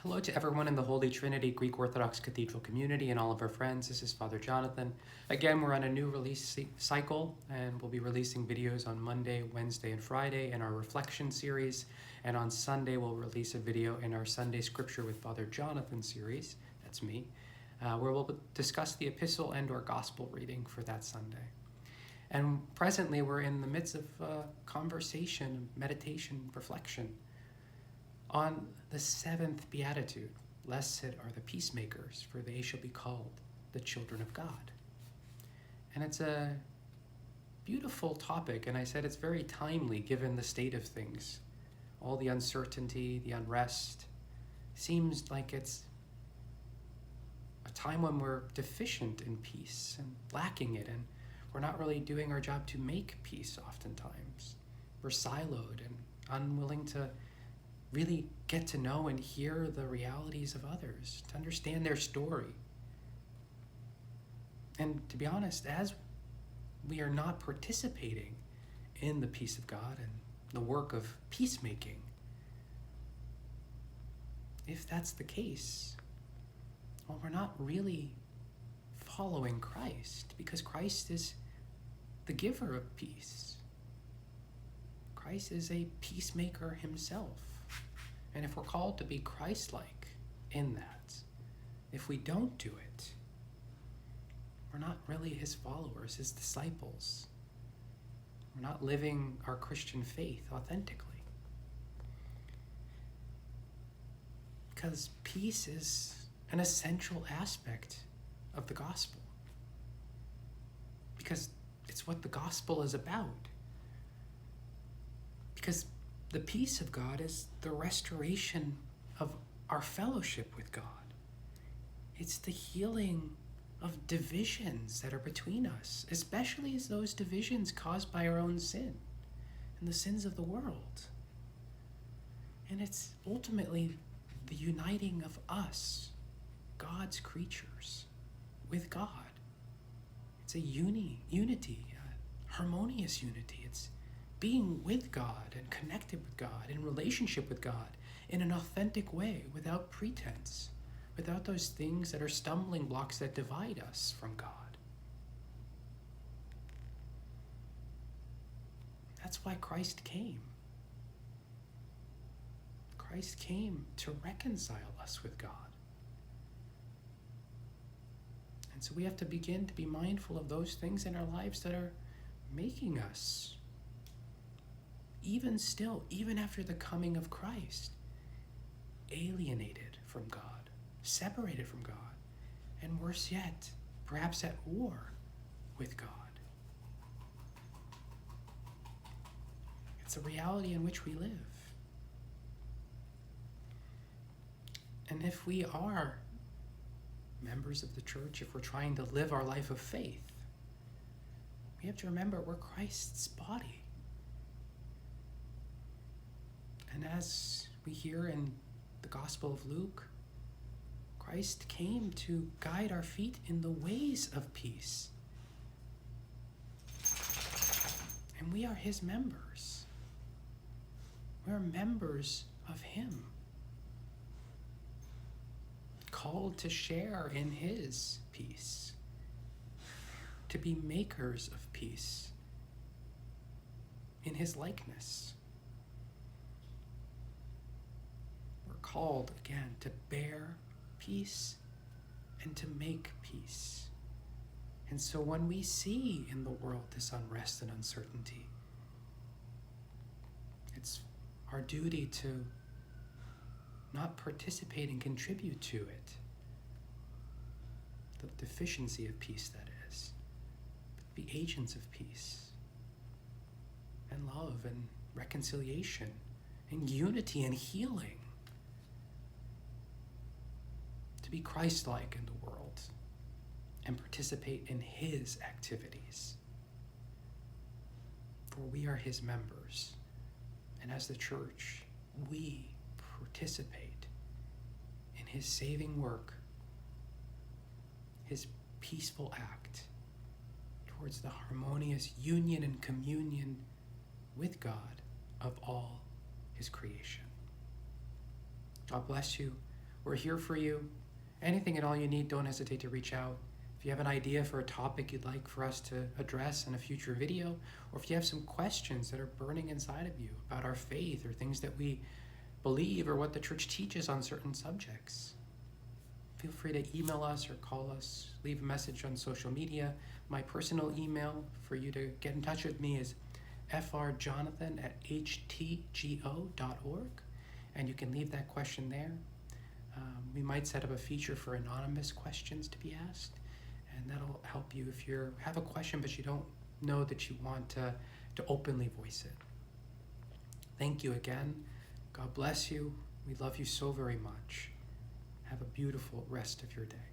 Hello to everyone in the Holy Trinity Greek Orthodox Cathedral community and all of our friends. This is Father Jonathan. Again, we're on a new release cycle, and we'll be releasing videos on Monday, Wednesday, and Friday in our reflection series. And on Sunday, we'll release a video in our Sunday Scripture with Father Jonathan series. That's me, where we'll discuss the epistle and or gospel reading for that Sunday. And presently, we're in the midst of conversation, meditation, reflection on the seventh Beatitude. Blessed are the peacemakers, for they shall be called the children of God. And it's a beautiful topic, and I said it's very timely given the state of things. All the uncertainty, the unrest. Seems like it's a time when we're deficient in peace and lacking it, and we're not really doing our job to make peace oftentimes. We're siloed and unwilling to really get to know and hear the realities of others, to understand their story. And to be honest, as we are not participating in the peace of God and the work of peacemaking, if that's the case, well, we're not really following Christ, because Christ is the giver of peace. Christ is a peacemaker himself. And if we're called to be Christ-like in that, if we don't do it, we're not really his followers, his disciples. We're not living our Christian faith authentically. Because peace is an essential aspect of the gospel. Because it's what the gospel is about. Because the peace of God is the restoration of our fellowship with God. It's the healing of divisions that are between us, especially as those divisions caused by our own sin and the sins of the world. And it's ultimately the uniting of us, God's creatures, with God. It's a unity, a harmonious unity. It's being with God and connected with God, in relationship with God, in an authentic way, without pretense, without those things that are stumbling blocks that divide us from God. That's why Christ came. Christ came to reconcile us with God. And so we have to begin to be mindful of those things in our lives that are making us, even still, even after the coming of Christ, alienated from God, separated from God, and worse yet, perhaps at war with God. It's a reality in which we live. And if we are members of the church, if we're trying to live our life of faith, we have to remember we're Christ's body. And as we hear in the Gospel of Luke, Christ came to guide our feet in the ways of peace. And we are his members. We're members of him, called to share in his peace, to be makers of peace in his likeness. Called again to bear peace and to make peace. And so when we see in the world this unrest and uncertainty, it's our duty to not participate and contribute to it, the deficiency of peace that is, but be agents of peace and love and reconciliation and unity and healing. Be Christ-like in the world and participate in his activities. For we are his members, and as the church, we participate in his saving work, his peaceful act towards the harmonious union and communion with God of all his creation. God bless you. We're here for you. Anything at all you need, don't hesitate to reach out. If you have an idea for a topic you'd like for us to address in a future video, or if you have some questions that are burning inside of you about our faith or things that we believe or what the church teaches on certain subjects, feel free to email us or call us, leave a message on social media. My personal email for you to get in touch with me is frjonathan@htgo.org, and you can leave that question there. We might set up a feature for anonymous questions to be asked, and that'll help you if you have a question but you don't know that you want to openly voice it. Thank you again. God bless you. We love you so very much. Have a beautiful rest of your day.